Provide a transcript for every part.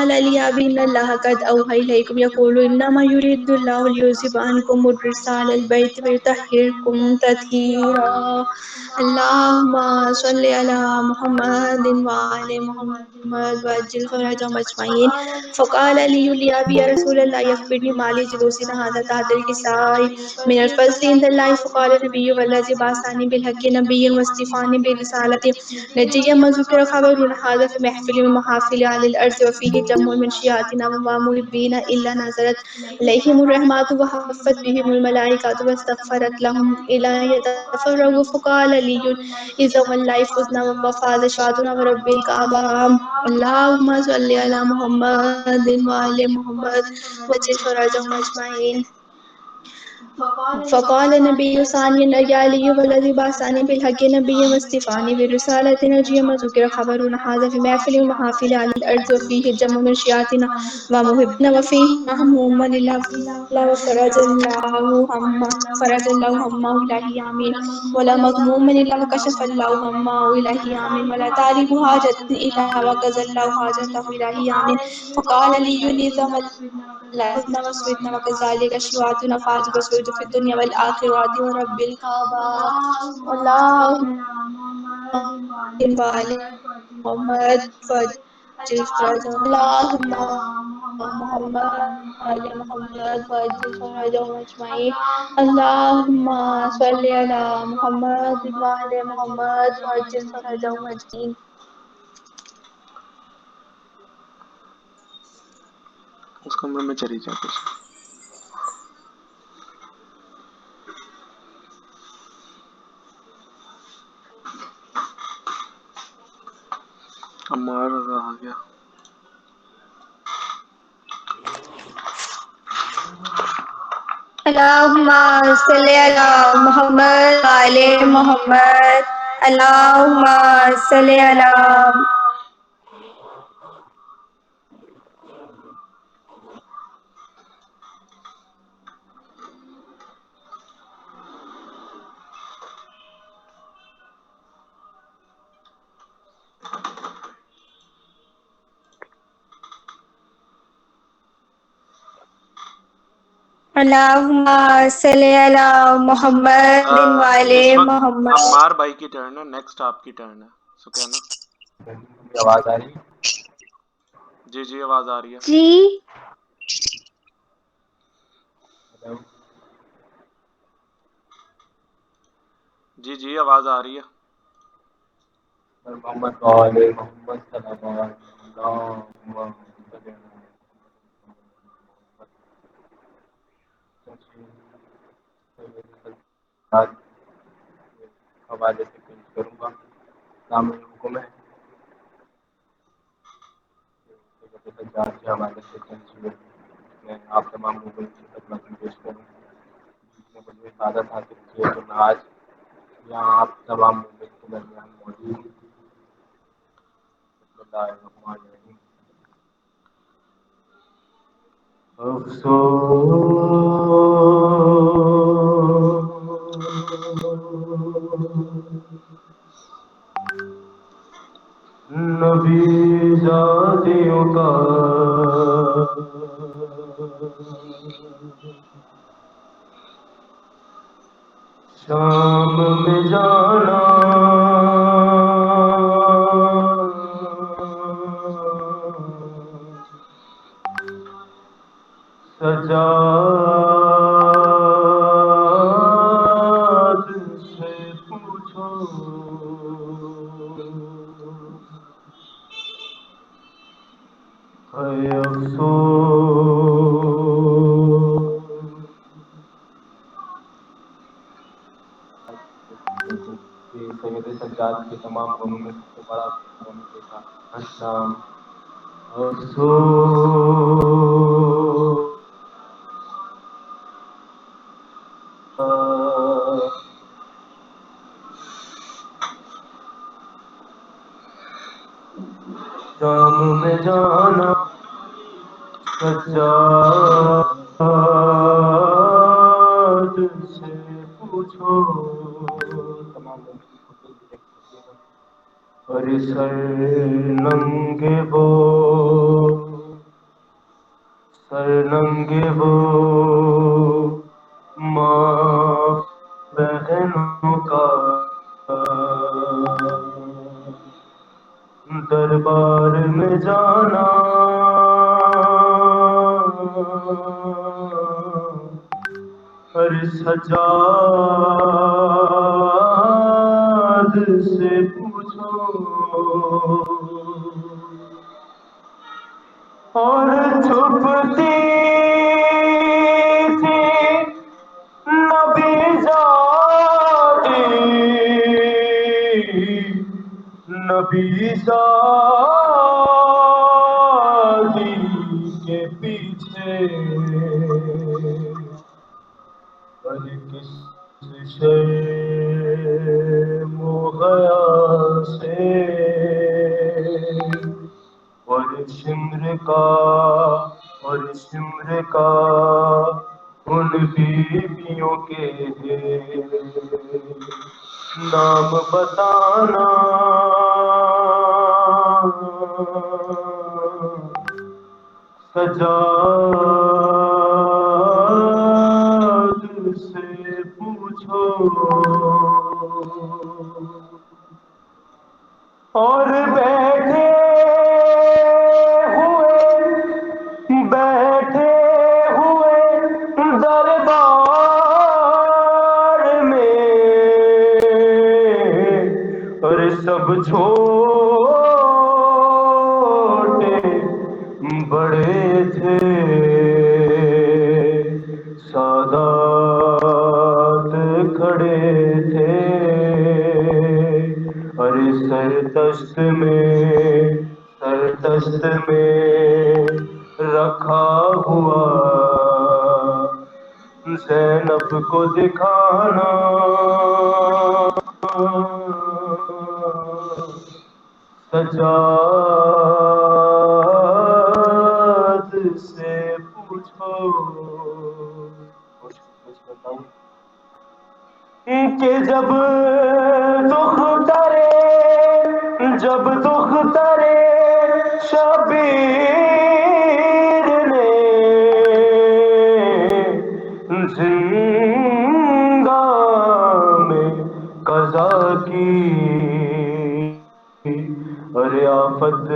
فقال لي أبي إن الله قد أوحى إليكم يقول إنما يريد الله ليذهب عنكم الرجس أهل البيت ويطهركم تطهيرا. اللهم صل على محمد وعلى محمد وعجل فرجهم أجمعين. فقال لي لأبي يا رسول الله يخبرني ما لي جلوسنا هذا تحت الكساء من الفضل عند الله. فقال النبي والذي بعثني بالحق نبيا واصطفاني برسالته نجيا ما ذكر خبرنا هذا في محفل من محافل أهل الأرض وفيه جمع من شيعتنا ومحبين إلا نزلت عليهم الرحمة وحفت بهم الملائكة واستغفرت لهم إلى يتفرغوا. فقال لي إذا والله فزنا وفاز شهادنا ورب الكعبة. اللهم صل على محمد وعلى محمد وجل فرجهم أجمعين. فقال النبي ثانيا يا علي والذي بعثني بالحق نبيا واصطفاني برسالة نجيا ما ذكر خبرنا هذا في محفل ومحافل على الأرض وفيه جمع من شيعتنا ومحبنا وفيه مهموما إلا فرج الله همه إلهي آمين. ولا مغموما إلا وكشف الله همه إلهي آمين. ولا تعرف حاجة إلا وقضى الله حاجته إلهي آمين. فقال لي نظام لعبنا وسويتنا وكذلك شواتنا فاز وسويت في الدنيا والآخرة ورب الكعبة. اللهم وعلى محمد فاجل فرجهم. اللهم محمد وعلى محمد فاجل فرجهم أجمعين. اللهم صل على محمد وعلى محمد فاجل فرجهم أجمعين. اس کمرے میں چلی جاتے عمار آ گیا. اللهم صل على محمد وعلى محمد. اللهم صل على اللهم صل على محمد وعلى اس وقت محمد. عمار بھائی کی ٹرن ہے. نیکسٹ آپ کی ٹرن ہے. سو کہنا. آواز آ رہی ہے؟ جی جی آواز آ رہی ہے. جی جی جی آواز آ رہی ہے. محمد وعلى محمد صلوات اللهم حوالے سے پیش کروں گا. نام حکم ہے سجاد کے حوالے سے میں آپ تمام لوگوں کی خدمت میں پیش کروں. جس نے مجھے سعادت حاصل کی ہے تو میں آج یہاں آپ تمام لوگوں کے درمیان موجود ہوں. بسم اللہ الرحمن الرحیم. نبی زادیوں کا شام میں جانا سجاد سے پوچھو ہے افسوس. سید سجاد کے تمام غموں میں سب سے بڑا غم یہ تھا شام. افسوس شام میں جانا سجاد سے پوچھو. تمام لوگ اور سر ننگے بو ننگے وہ ماں بہنوں کا دربار میں جانا ہر سجاد سے پوچھو اور چھپتی تھی نبی زادی نبی زادی کے پیچھے پر کس شے موغیا سے اور شمر کا ان بیویوں کے نام بتانا سجاد سے پوچھو اور بیٹھے ہوئے دربار میں اور سب چھوٹے بڑے تھے سادات کھڑے تھے اور سر تشت میں رکھا ہوا زینب کو دکھانا سجاد سے پوچھو کہ جب دخترے شبیر نے زندہ میں قضا کی ارے آفت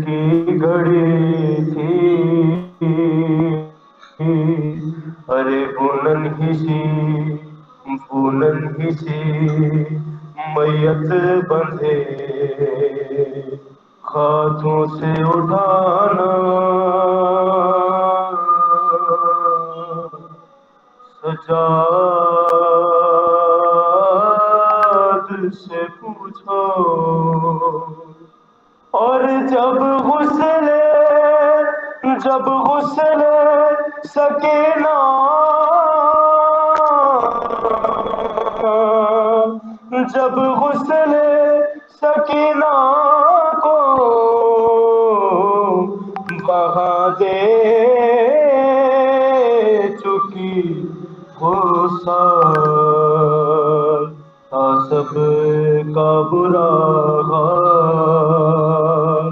کی گھڑی تھی ارے بولن ہی سی میت بندھے ہاتھوں سے اٹھانا سجاد سے پوچھو اور جب غسل سکینہ جب غسل سکینہ کو بہا دے چکی ہو سال سب کا برا حال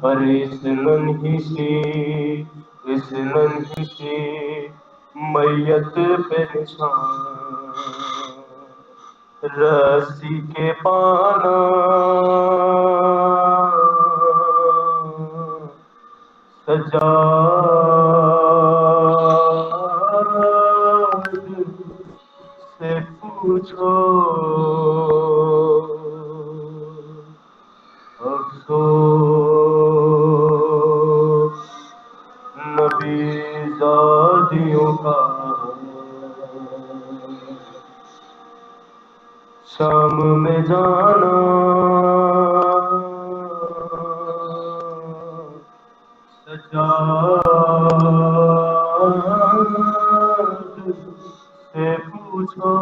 اور اس ننھی سی میت پہ نشان رسی کے پانا سجاد سے پوچھو افسوس نبی زادیوں کا شام میں جانا سجاد سے پوچھو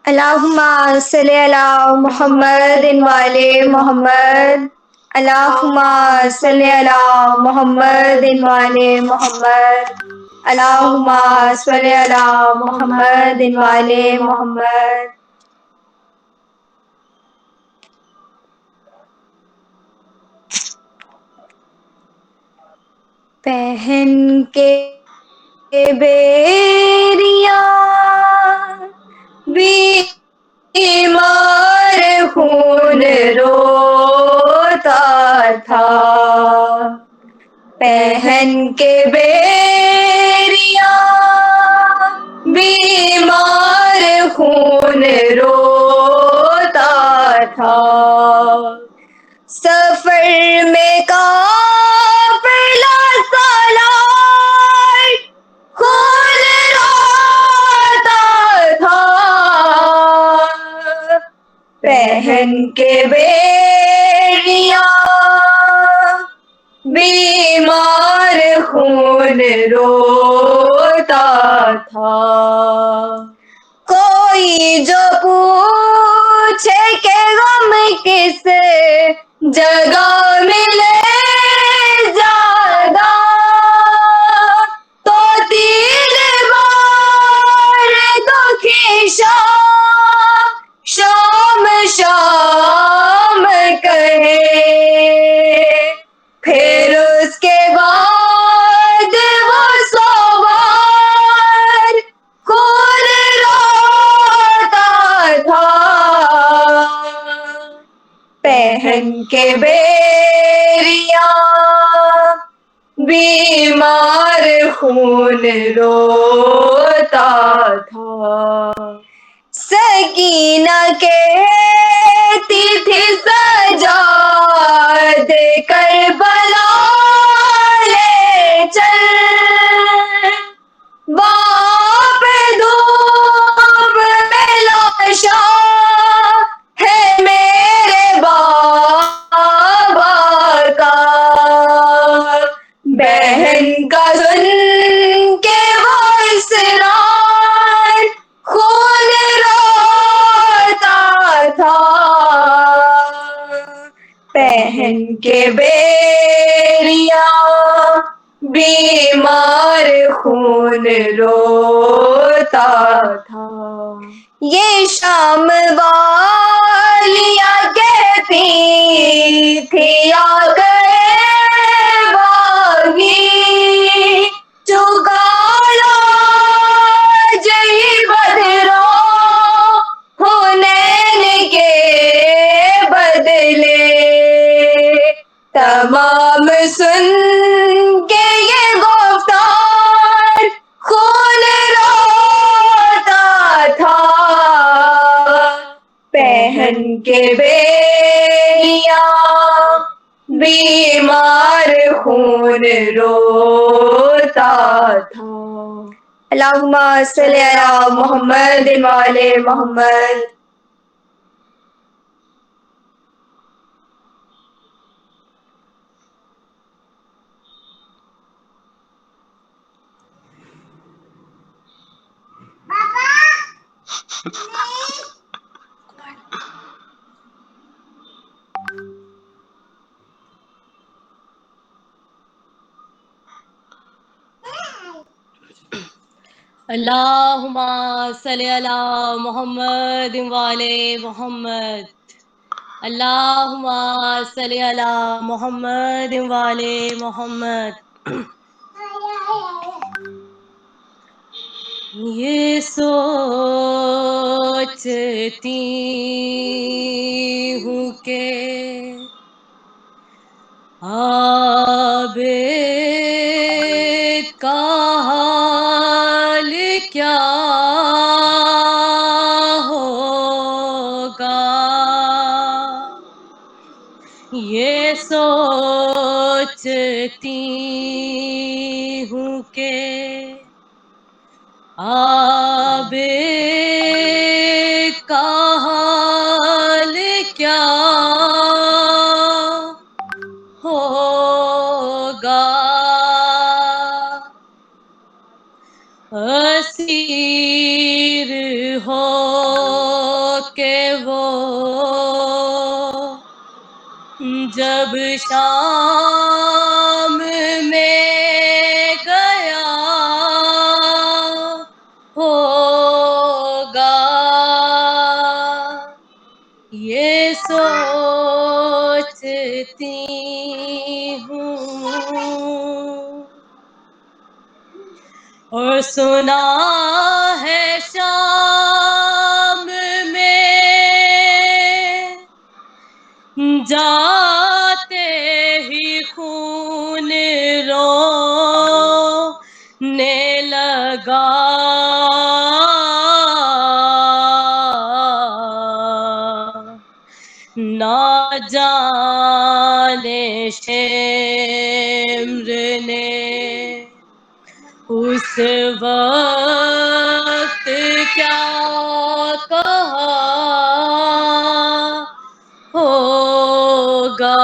اللہم صلی علی محمد وعلی محمد اللہم صلی علی محمد وعلی محمد اللہم صلی علی محمد وعلی محمد. پہن کے بیریاں بیمار خون روتا تھا، پہن کے بیریاں بیمار خون روتا تھا، سفر میں قافلہ سالار خون روتا تھا، پہن کے بیریاں بیمار خون روتا تھا. کوئی جو پوچھے کہ غم کس جگہ ملے زیادہ، تو تیر بار دکھی شام شام کہے، پھر اس کے بعد وہ سوار خون روتا تھا، پہن کے بیریاں بیمار خون روتا تھا. سکینہ کہتی تھی سجاد کربلا لے چل، باپ دھوپ میں لاشا ہے میرے بابا کا، بہن کا سن کے وہ اسرار خون روتا تھا، پہن کے بیریاں بیمار خون روتا تھا. یہ شام والیاں کہتی تھی آ گئے باغی، چکا لو جی بدرو حنین کے بدلے، تمام سن کے یہ گفتار خون روتا تھا، پہن کے بیریاں بیمار خون روتا تھا. اللہم صلی علی محمد وعلی محمد. اللہم صلی علی محمد وعلی محمد. اللہم صلی علی محمد وعلی محمد. یہ سوچتی ہوں کہ عابد کا حال کیا ہوگا، یہ سوچتی ہوں کہ عابد کا حال کیا ہوگا، اسیر ہو جب شام میں گیا ہوگا یہ سوچتی ہوں اور سنا ہے شام میں جاتے ہی خون رونے لگا نہ جانے شمر نے اس وقت کیا کہا ہوگا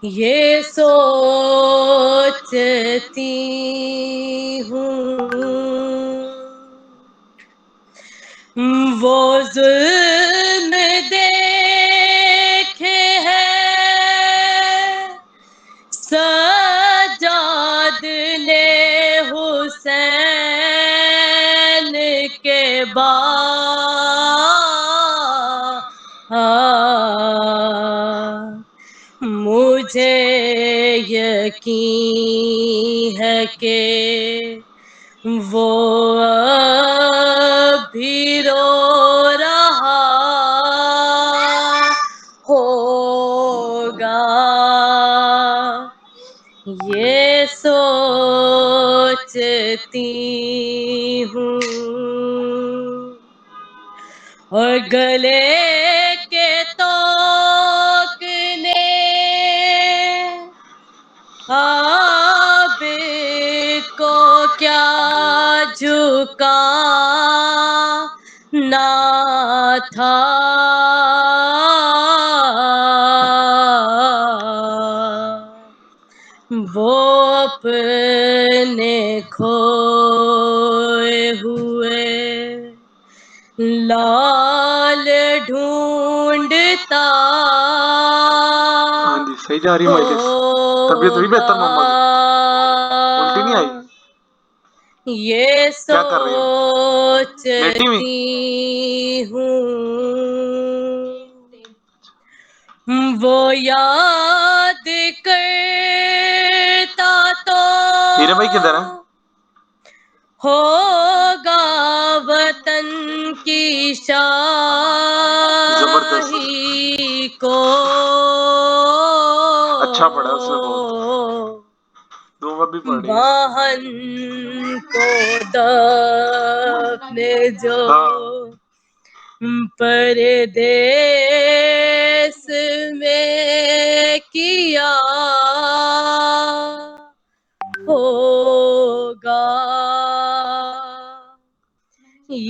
یہ سوچتی ہوں وہ ظلم دیکھے ہے سجاد نے حسین کے بعد مجھے یقین ہے کہ وہ اب بھی رو رہا ہوگا یہ سوچتی ہوں اور گلے کے توق نے عابد کو کیا جھکانا تھا وہ اپنے کھوئے ہوئے لال ڈھونڈتا ہاں جی صحیح جا رہی مائلیج طبیعت ہوئی بہتر مما کی الٹی نہیں آئی یہ کیا کر رہی ہو لیٹی ہوئی سوچتی ہوں وہ یاد کرتا تو ہیرے بھائی کدھر ہے ہوگا وطن کی زبردست شاہی کو اچھا پڑھا اس نے بہت دو بار بھی پڑھ رہی ہے باہن کو دفن جو ہاں پردیس میں کیا ہوگا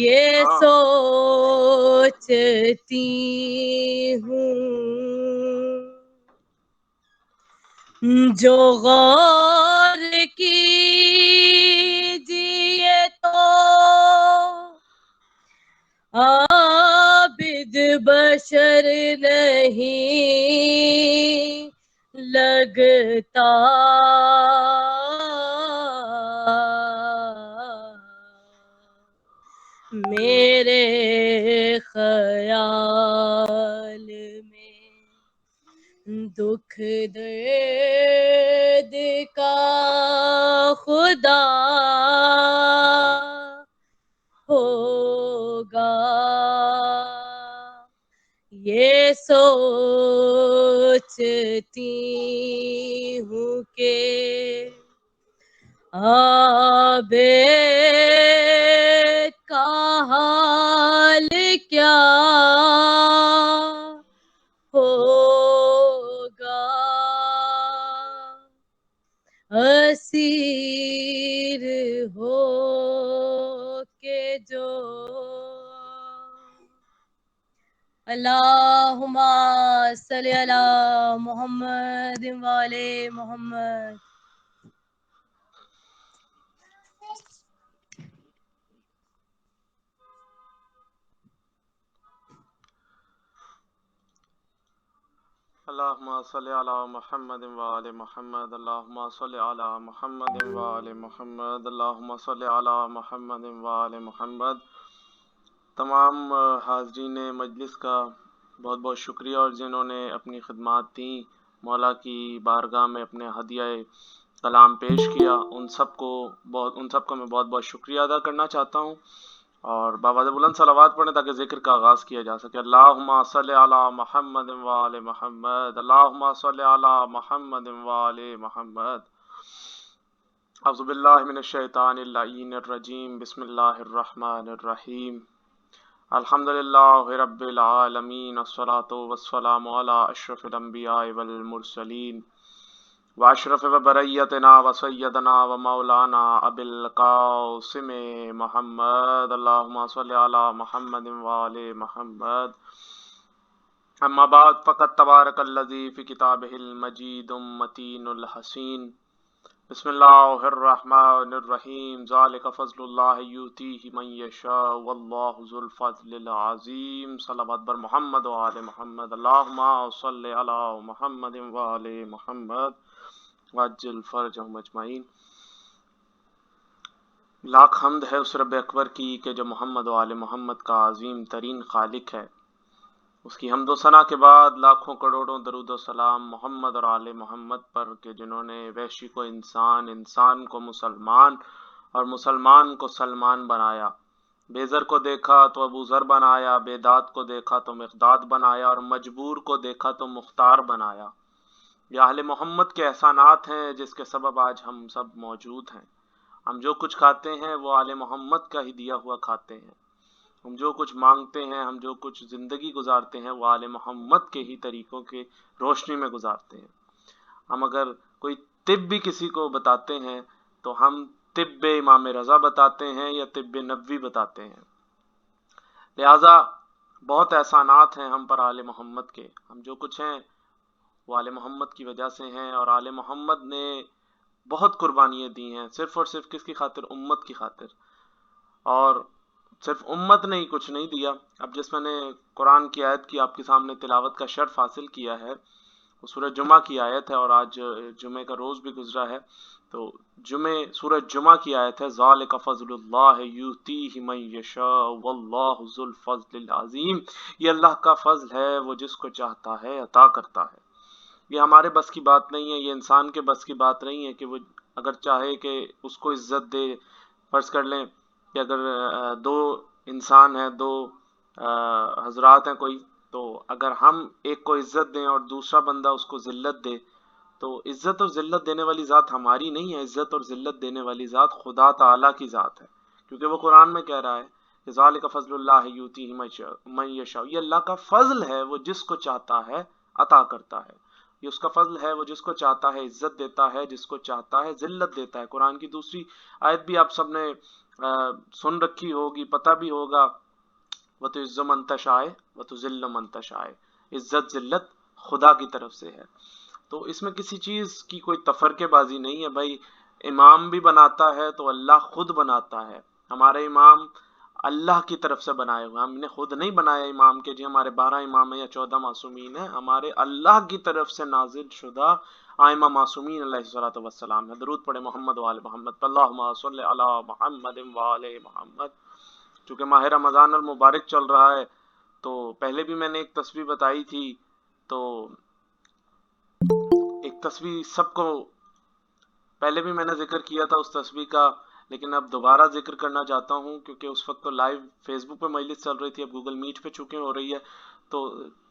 یہ ہاں سوچتی ہوں جو غور کیجیے تو عابد بشر نہیں لگتا میرے خیال میں دکھ درد کا خدا ہوگا یہ سوچتی ہوں کہ عابد کا حال کیا ہوگا اسیر ہو کے جو اللہم صلی علی محمد وعلی محمد اللہم صلی علی محمد وآل محمد، اللہم صلی علی محمد وآل محمد، اللہم صلی علی محمد وآل محمد۔ تمام حاضرین مجلس کا بہت بہت شکریہ، اور جنہوں نے اپنی خدمات دیں، مولا کی بارگاہ میں اپنے ہدیہ کلام پیش کیا، ان سب کو میں بہت بہت شکریہ ادا کرنا چاہتا ہوں، اور بآواز بلند صلوات پڑھیں تاکہ ذکر کا آغاز کیا جا سکے۔ اللہم صلی علی محمد وآل محمد، اللہم صلی علی محمد وآل محمد۔ اعوذ باللہ من الشیطان اللعین الرجیم، بسم اللہ الرحمن الرحیم۔ الحمدللہ رب العالمین، الصلاۃ والسلام علی اشرف الانبیاء والمرسلین، واشرف بريتنا وسيدنا ومولانا ابي القاسم محمد، اللهم صل على محمد وآل محمد۔ اما بعد، فقد تبارک الذی فی کتابہ المجید متین الحسین، بسم اللہ الرحمن الرحیم، ذالک فضل اللہ یؤتیہ من یشاء واللہ ذو الفضل العظیم۔ صلوات بر محمد وآل محمد، اللہم صل علی محمد وآل محمد وعجل فرجہم اجمعین۔ لاکھ حمد ہے اس رب اکبر کی کہ جو محمد و آل محمد کا عظیم ترین خالق ہے۔ اس کی حمد و ثنا کے بعد لاکھوں کروڑوں درود و سلام محمد اور آل محمد پر، کہ جنہوں نے وحشی کو انسان، انسان کو مسلمان اور مسلمان کو سلمان بنایا، بے زر کو دیکھا تو ابو ذر بنایا، بے داد کو دیکھا تو مقداد بنایا، اور مجبور کو دیکھا تو مختار بنایا۔ یہ اہل محمد کے احسانات ہیں جس کے سبب آج ہم سب موجود ہیں۔ ہم جو کچھ کھاتے ہیں وہ آل محمد کا ہی دیا ہوا کھاتے ہیں، ہم جو کچھ مانگتے ہیں، ہم جو کچھ زندگی گزارتے ہیں وہ آل محمد کے ہی طریقوں کے روشنی میں گزارتے ہیں۔ ہم اگر کوئی طب بھی کسی کو بتاتے ہیں تو ہم طب امام رضا بتاتے ہیں یا طب نبوی بتاتے ہیں۔ لہٰذا بہت احسانات ہیں ہم پر آل محمد کے، ہم جو کچھ ہیں وہ آل محمد کی وجہ سے ہیں، اور آل محمد نے بہت قربانیاں دی ہیں، صرف اور صرف کس کی خاطر؟ امت کی خاطر۔ اور صرف امت نے ہی کچھ نہیں دیا۔ اب جس میں نے قرآن کی آیت کی آپ کے سامنے تلاوت کا شرف حاصل کیا ہے، وہ سورہ جمعہ کی آیت ہے، اور آج جمعے کا روز بھی گزرا ہے، تو سورہ جمعہ کی آیت ہے، ذالک فضل اللہ یؤتیہ من یشاء واللہ ذو الفضل العظیم۔ یہ اللہ کا فضل ہے، وہ جس کو چاہتا ہے عطا کرتا ہے۔ یہ ہمارے بس کی بات نہیں ہے، یہ انسان کے بس کی بات نہیں ہے کہ وہ اگر چاہے کہ اس کو عزت دے۔ فرض کر لیں کہ اگر دو انسان ہیں، دو حضرات ہیں کوئی، تو اگر ہم ایک کو عزت دیں اور دوسرا بندہ اس کو ذلت دے، تو عزت اور ذلت دینے والی ذات ہماری نہیں ہے، عزت اور ذلت دینے والی ذات خدا تعالیٰ کی ذات ہے، کیونکہ وہ قرآن میں کہہ رہا ہے کہ ذالک فضل اللہ یؤتیہ من یشاء، یہ اللہ کا فضل ہے، وہ جس کو چاہتا ہے عطا کرتا ہے۔ یہ اس کا فضل ہے، وہ جس کو چاہتا ہے عزت دیتا ہے، جس کو چاہتا ہے ذلت دیتا ہے۔ قرآن کی دوسری آیت بھی آپ سب نے سن رکھی ہوگی، پتہ بھی ہوگا، وَتُعِزُّ مَن تَشَاءُ وَتُذِلُّ مَن تَشَاءُ، عزت ذلت خدا کی طرف سے ہے۔ تو اس میں کسی چیز کی کوئی تفرقے بازی نہیں ہے بھائی۔ امام بھی بناتا ہے تو اللہ خود بناتا ہے، ہمارے امام اللہ کی طرف سے بنائے ہوئے، ہم نے خود نہیں بنایا امام کے جی ہمارے 12 امام ہیں یا 14 معصومین ہیں، ہمارے اللہ کی طرف سے نازل شدہ ائمہ معصومین علیہ الصلوۃ والسلام ہے۔ درود پڑھے محمد وآل محمد، اللہم صل علی محمد وآل محمد۔ چونکہ ماہ رمضان المبارک چل رہا ہے تو پہلے بھی میں نے ایک تسبیح بتائی تھی، تو ایک تسبیح سب کو پہلے بھی میں نے ذکر کیا تھا اس تسبیح کا، لیکن اب دوبارہ ذکر کرنا چاہتا ہوں، کیونکہ اس وقت تو لائیو فیس بک پہ مجلس چل رہی تھی، اب گوگل میٹ پہ چونکہ ہو رہی ہے، تو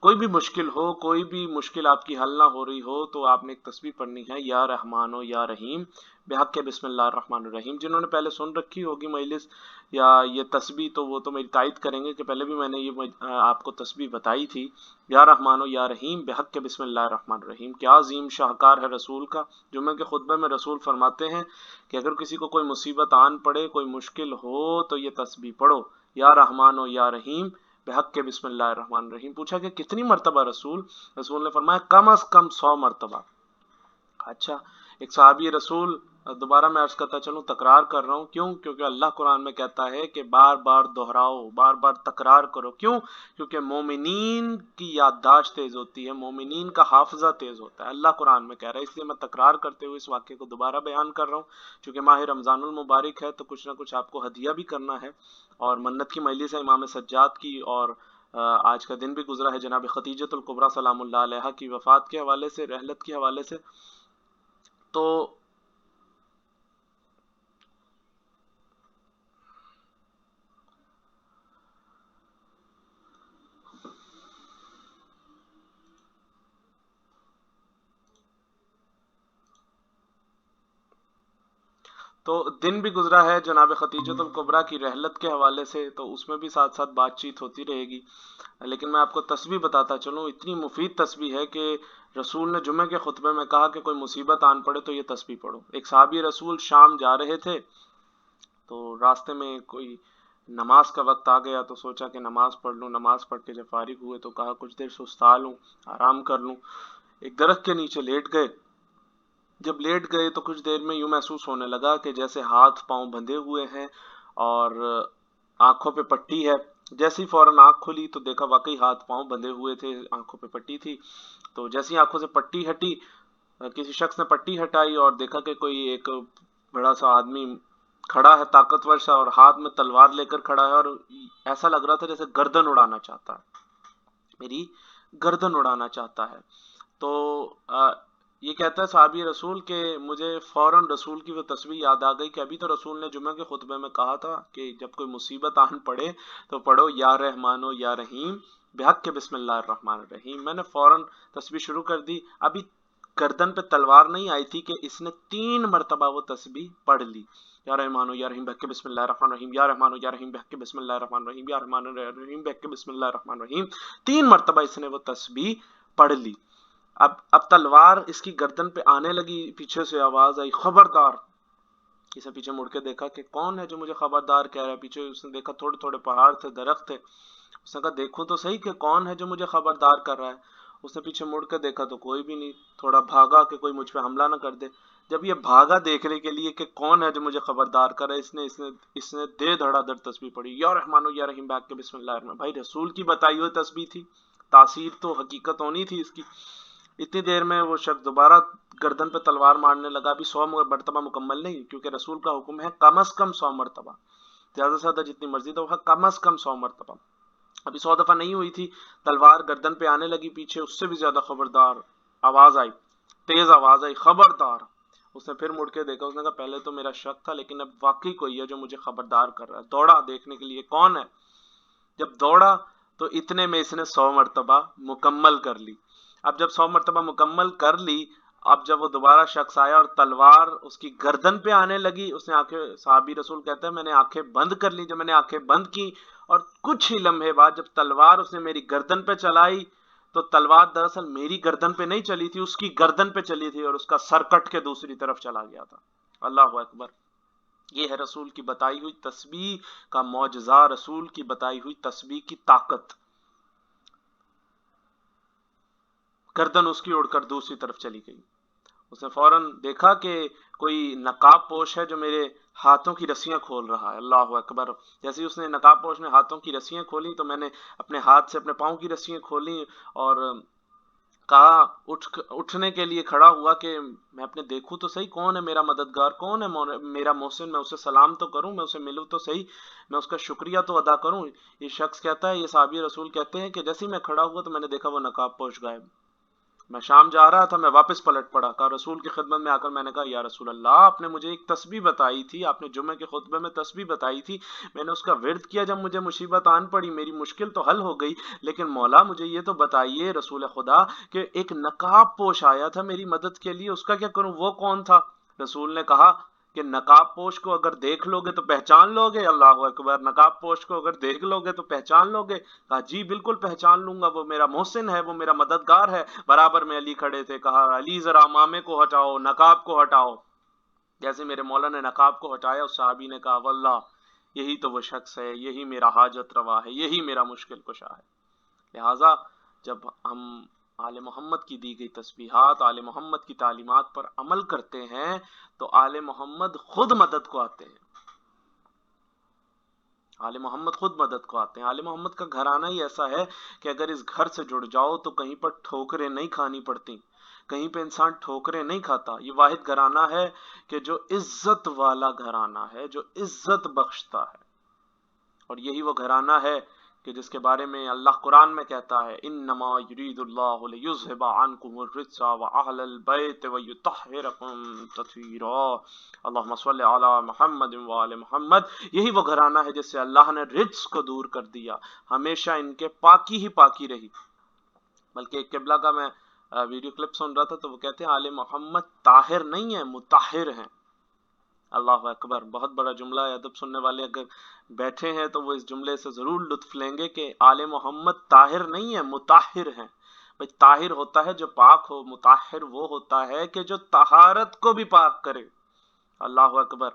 کوئی بھی مشکل ہو، کوئی بھی مشکل آپ کی حل نہ ہو رہی ہو، تو آپ نے ایک تسبیح پڑھنی ہے، یا رحمان و یا رحیم بحق کے بسم اللہ الرحمن الرحیم۔ جنہوں نے پہلے سن رکھی ہوگی مجلس یا یہ تسبیح، تو وہ تو میری تائید کریں گے کہ پہلے بھی میں نے یہ آپ کو تسبیح بتائی تھی، یا رحمان و یا رحیم بحق کے بسم اللہ الرحمن الرحیم۔ کیا عظیم شاہکار ہے رسول کا۔ جمعہ کے خطبے میں رسول فرماتے ہیں کہ اگر کسی کو کوئی مصیبت آن پڑے، کوئی مشکل ہو، تو یہ تسبیح پڑھو، یا رحمان و یا رحیم بحق کے بسم اللہ الرحمن الرحیم۔ پوچھا کہ کتنی مرتبہ رسول نے فرمایا کم از کم 100 مرتبہ۔ اچھا، ایک صحابی رسول، دوبارہ میں عرض کرتا چلوں، تکرار کر رہا ہوں، کیوں؟ کیونکہ اللہ قرآن میں کہتا ہے کہ بار بار دہراؤ، بار بار تکرار کرو. کیوں؟ کیونکہ مومنین کی یادداشت تیز ہوتی ہے، مومنین کا حافظہ تیز ہوتا ہے، اللہ قرآن میں کہہ رہا ہے. اس لیے میں تکرار کرتے ہوئے اس واقعے کو دوبارہ بیان کر رہا ہوں. چونکہ ماہ رمضان المبارک ہے تو کچھ نہ کچھ آپ کو ہدیہ بھی کرنا ہے، اور منت کی مجلس ہے امام سجاد کی، اور آج کا دن بھی گزرا ہے جناب خدیجۃ الکبریٰ سلام اللہ علیہا کی وفات کے حوالے سے، رحلت کے حوالے سے. تو دن بھی گزرا ہے جناب خدیجۃ الکبریٰ کی رحلت کے حوالے سے، تو اس میں بھی ساتھ ساتھ بات چیت ہوتی رہے گی. لیکن میں آپ کو تسبیح بتاتا چلوں، اتنی مفید تسبیح ہے کہ رسول نے جمعے کے خطبے میں کہا کہ کوئی مصیبت آن پڑے تو یہ تسبیح پڑھو. ایک صحابی رسول شام جا رہے تھے، تو راستے میں کوئی نماز کا وقت آ گیا، تو سوچا کہ نماز پڑھ لوں. نماز پڑھ کے جب فارغ ہوئے تو کہا کچھ دیر سستا لوں، آرام کر لوں. ایک درخت کے نیچے لیٹ گئے. جب لیٹ گئے تو کچھ دیر میں یوں محسوس ہونے لگا کہ جیسے ہاتھ پاؤں بندھے ہوئے ہیں اور آنکھوں پہ پٹی ہے. جیسے ہی فوراً آنکھ کھلی تو دیکھا واقعی ہاتھ پاؤں بندھے ہوئے تھے، آنکھوں پہ پٹی تھی. تو جیسے ہی آنکھوں سے پٹی ہٹی، کسی شخص نے پٹی ہٹائی اور دیکھا کہ کوئی ایک بڑا سا آدمی کھڑا ہے، طاقتور سا، اور ہاتھ میں تلوار لے کر کھڑا ہے، اور ایسا لگ رہا تھا جیسے گردن اڑانا چاہتا ہے، میری گردن اڑانا چاہتا ہے. تو یہ کہتا ہے صحابی رسول کہ مجھے فوراً رسول کی وہ تسبیح یاد آ گئی کہ ابھی تو رسول نے جمعہ کے خطبے میں کہا تھا کہ جب کوئی مصیبت آن پڑے تو پڑھو یا رحمان و یا رحیم بحق کے بسم اللہ الرحمن الرحیم. میں نے فوراً تسبیح شروع کر دی. ابھی گردن پہ تلوار نہیں آئی تھی کہ اس نے 3 مرتبہ وہ تسبیح پڑھ لی. یا رحمان و یا رحیم بحق کے بسم اللہ الرحمن الرحیم، یا رحمان و یا رحیم بحق کے بسم اللہ الرحمن الرحیم، یا رحمان و یا رحیم بحق کے بسم اللہ الرحمن الرحیم. 3 مرتبہ اس نے وہ تسبیح پڑھ لی. اب تلوار اس کی گردن پہ آنے لگی. پیچھے سے آواز آئی خبردار. اسے پیچھے مڑ کے دیکھا کہ کون ہے جو مجھے خبردار کہہ رہا ہے. پیچھے اس نے دیکھا تھوڑے تھوڑے پہاڑ تھے، درخت تھے. اس نے کہا دیکھوں تو صحیح کہ کون ہے جو مجھے خبردار کر رہا ہے. اس نے پیچھے مڑ کے دیکھا تو کوئی بھی نہیں. تھوڑا بھاگا کہ کوئی مجھ پہ حملہ نہ کر دے. جب یہ بھاگا دیکھنے کے لیے کہ کون ہے جو مجھے خبردار کر رہا ہے، اس نے دے دھڑا دھڑ تسبیح پڑھی، یا رحمان و یا رحیم بحق کے بسم اللہ الرحمن. بھائی رسول کی بتائی ہوئی تسبیح تھی، تاثیر تو حقیقت ہونی تھی اس کی. اتنی دیر میں وہ شخص دوبارہ گردن پہ تلوار مارنے لگا. ابھی 100 مرتبہ مکمل نہیں، کیونکہ رسول کا حکم ہے کم از کم 100 مرتبہ، زیادہ سے زیادہ جتنی مرضی تو کم از کم 100 مرتبہ. ابھی 100 دفعہ نہیں ہوئی تھی، تلوار گردن پہ آنے لگی. پیچھے اس سے بھی زیادہ خبردار آواز آئی، تیز آواز آئی خبردار. اس نے پھر مڑ کے دیکھا. اس نے کہا پہلے تو میرا شک تھا، لیکن اب واقعی کوئی ہے جو مجھے خبردار کر رہا ہے. دوڑا دیکھنے کے لیے کون ہے. جب دوڑا تو اتنے میں اس نے 100 مرتبہ مکمل کر لی. اب جب 100 مرتبہ مکمل کر لی، اب جب وہ دوبارہ شخص آیا اور تلوار اس کی گردن پہ آنے لگی، اس نے آنکھیں، صحابی رسول کہتا ہے میں نے آنکھیں بند کر لی. جب میں نے آنکھیں بند کی اور کچھ ہی لمحے بعد جب تلوار اس نے میری گردن پہ چلائی، تو تلوار دراصل میری گردن پہ نہیں چلی تھی، اس کی گردن پہ چلی تھی، اور اس کا سر کٹ کے دوسری طرف چلا گیا تھا. اللہ اکبر. یہ ہے رسول کی بتائی ہوئی تسبیح کا معجزہ، رسول کی بتائی ہوئی تسبیح کی طاقت. گردن اس کی اڑ کر دوسری طرف چلی گئی. اس نے فوراً دیکھا کہ کوئی نقاب پوش ہے جو میرے ہاتھوں کی رسیاں کھول رہا ہے. اللہ اکبر. جیسے اس نے نقاب پوش نے ہاتھوں کی رسیاں کھولی تو میں نے اپنے ہاتھ سے اپنے پاؤں کی رسیاں کھولی اور کہا، اٹھنے کے لیے کھڑا ہوا کہ میں اپنے دیکھوں تو صحیح کون ہے میرا مددگار، کون ہے میرا محسن، میں اسے سلام تو کروں، میں اسے ملوں تو صحیح، میں اس کا شکریہ تو ادا کروں. یہ شخص کہتا ہے، یہ صحابی رسول کہتے ہیں کہ جیسے ہی میں کھڑا ہوا تو میں نے دیکھا وہ نقاب پوش غائب. میں شام جا رہا تھا، میں واپس پلٹ پڑا. کہا رسول کی خدمت میں آ کر میں نے کہا یا رسول اللہ، آپ نے مجھے ایک تسبیح بتائی تھی، آپ نے جمعے کے خطبے میں تسبیح بتائی تھی، میں نے اس کا ورد کیا. جب مجھے مصیبت آن پڑی میری مشکل تو حل ہو گئی، لیکن مولا مجھے یہ تو بتائیے رسول خدا کہ ایک نقاب پوش آیا تھا میری مدد کے لیے، اس کا کیا کروں، وہ کون تھا؟ رسول نے کہا کہ نقاب پوش کو اگر دیکھ لو گے تو پہچان لو گے. اللہ اکبر. نقاب پوش کو اگر دیکھ لو گے تو پہچان لو گے. کہا جی بالکل پہچان لوں گا، وہ میرا محسن ہے، وہ میرا مددگار ہے. برابر میں علی کھڑے تھے. کہا علی ذرا امامے کو ہٹاؤ، نقاب کو ہٹاؤ. جیسے میرے مولا نے نقاب کو ہٹایا، اس صحابی نے کہا واللہ یہی تو وہ شخص ہے، یہی میرا حاجت روا ہے، یہی میرا مشکل کشا ہے. لہٰذا جب ہم آل محمد کی دی گئی تسبیحات، آل محمد کی تعلیمات پر عمل کرتے ہیں تو آل محمد خود مدد کو آتے ہیں، آل محمد خود مدد کو آتے ہیں۔ آل محمد کا گھرانہ ہی ایسا ہے کہ اگر اس گھر سے جڑ جاؤ تو کہیں پر ٹھوکریں نہیں کھانی پڑتی، کہیں پہ انسان ٹھوکریں نہیں کھاتا۔ یہ واحد گھرانہ ہے کہ جو عزت والا گھرانہ ہے، جو عزت بخشتا ہے، اور یہی وہ گھرانہ ہے کہ جس کے بارے میں اللہ قرآن میں کہتا ہے انما یرید اللہ لیذھب عنکم الرجس واہل البیت ویطہرکم تطہیرا، اللہم صل علی محمد وآل محمد۔ یہی وہ گھرانہ ہے جس سے اللہ نے رجس کو دور کر دیا، ہمیشہ ان کے پاکی ہی پاکی رہی۔ بلکہ ایک قبلہ کا میں ویڈیو کلپ سن رہا تھا تو وہ کہتے ہیں آل محمد طاہر نہیں ہے، مطہر ہیں۔ اللہ اکبر، بہت بڑا جملہ ہے۔ ادب سننے والے اگر بیٹھے ہیں تو وہ اس جملے سے ضرور لطف لیں گے کہ آل محمد طاہر نہیں ہے، مطہر ہیں۔ بھئی طاہر ہوتا ہے جو پاک ہو، مطہر وہ ہوتا ہے کہ جو طہارت کو بھی پاک کرے۔ اللہ اکبر،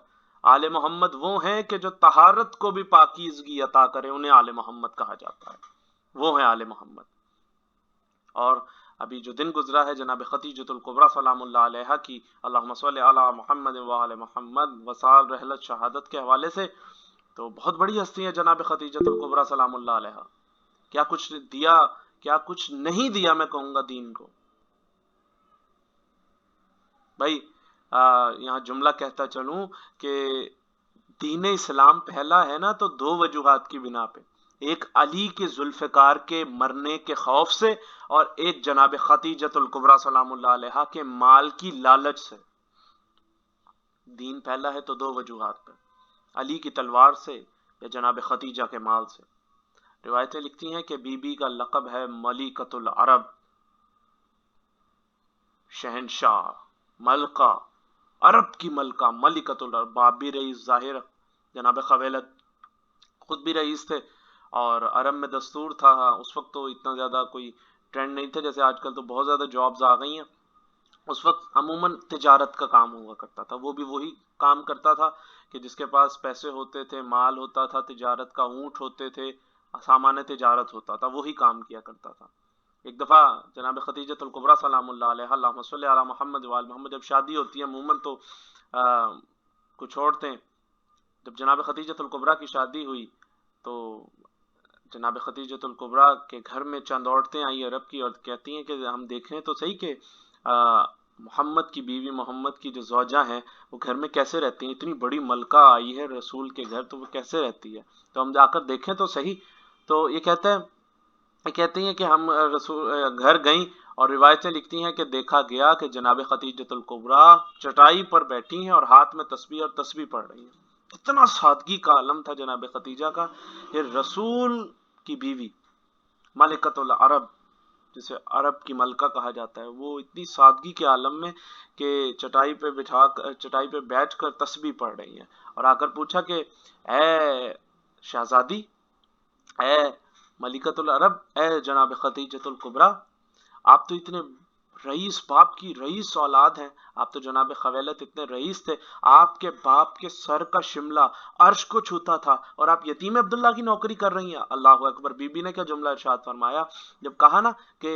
آل محمد وہ ہیں کہ جو طہارت کو بھی پاکیزگی عطا کرے، انہیں آل محمد کہا جاتا ہے، وہ ہیں آل محمد۔ اور ابھی جو دن گزرا ہے جناب خدیجۃ الکبریٰ سلام اللہ علیہا کی، اللہم صل علی محمد وآل محمد، وصال رحلت شہادت کے حوالے سے، تو بہت بڑی ہستی ہے جناب خدیجۃ الکبریٰ سلام اللہ علیہا۔ کیا کچھ دیا، کیا کچھ نہیں دیا، میں کہوں گا دین کو۔ بھائی یہاں جملہ کہتا چلوں کہ دین اسلام پھیلا ہے نا تو دو وجوہات کی بنا پہ، ایک علی کے ذوالفقار کے مرنے کے خوف سے، اور ایک جناب خدیجۃ الکبریٰ سلام اللہ علیہا کے مال کی لالچ سے۔ دین پھیلا ہے تو دو وجوہات پہ، علی کی تلوار سے یا جناب خدیجہ کے مال سے۔ روایتیں لکھتی ہیں کہ بی بی کا لقب ہے ملکۃ العرب، شہنشاہ، ملکہ، عرب کی ملکہ، ملکۃ العرب۔ باپ بھی رئیس ظاہر، جناب خویلد خود بھی رئیس تھے، اور عرب میں دستور تھا، اس وقت تو اتنا زیادہ کوئی ٹرینڈ نہیں تھا جیسے آج کل تو بہت زیادہ جابز آ گئی ہیں۔ اس وقت عموماً تجارت کا کام ہوا کرتا تھا، وہ بھی وہی کام کرتا تھا کہ جس کے پاس پیسے ہوتے تھے، مال ہوتا تھا، تجارت کا اونٹ ہوتے تھے، سامان تجارت ہوتا تھا، وہی کام کیا کرتا تھا۔ ایک دفعہ جناب خدیجۃ الکبریٰ سلام اللہ علیہا، اللہم صل علی محمد وآل محمد، جب شادی ہوتی ہے عموماً تو کچھ چھوڑتے ہیں۔ جب جناب خدیجۃ الکبریٰ کی شادی ہوئی تو جناب خدیجۃ الکبریٰ کے گھر میں چند عورتیں آئی عرب کی، اور کہتی ہیں کہ ہم دیکھیں تو صحیح کہ محمد کی بیوی، محمد کی جو زوجہ ہیں، وہ گھر میں کیسے رہتی ہیں، اتنی بڑی ملکہ آئی ہے رسول کے گھر تو وہ کیسے رہتی ہے، تو ہم جا کر دیکھیں تو صحیح۔ تو یہ کہتی ہیں کہ ہم رسول گھر گئیں، اور روایتیں لکھتی ہیں کہ دیکھا گیا کہ جناب خدیجۃ الکبریٰ چٹائی پر بیٹھی ہیں اور ہاتھ میں تسبیح اور تسبیح پڑھ رہی ہیں۔ اتنا سادگی کا عالم تھا جناب خدیجہ کا، کہ رسول کی بیوی ملکۃ العرب، جسے عرب کی ملکہ کہا جاتا ہے، وہ اتنی سادگی کے عالم میں کہ چٹائی پہ بیٹھ کر تسبیح پڑھ رہی ہیں، اور آ کر پوچھا کہ اے شہزادی، اے ملکۃ العرب، اے جناب خدیجۃ الکبریٰ، آپ تو اتنے رئیس، باپ کی رئیس اولاد ہیں، آپ تو جناب خویلد اتنے رئیس تھے، آپ کے باپ کے سر کا شملہ عرش کو چھوتا تھا، اور آپ یتیم عبداللہ کی نوکری کر رہی ہیں۔ اللہ اکبر، بی بی نے کیا جملہ ارشاد فرمایا جب کہا نا کہ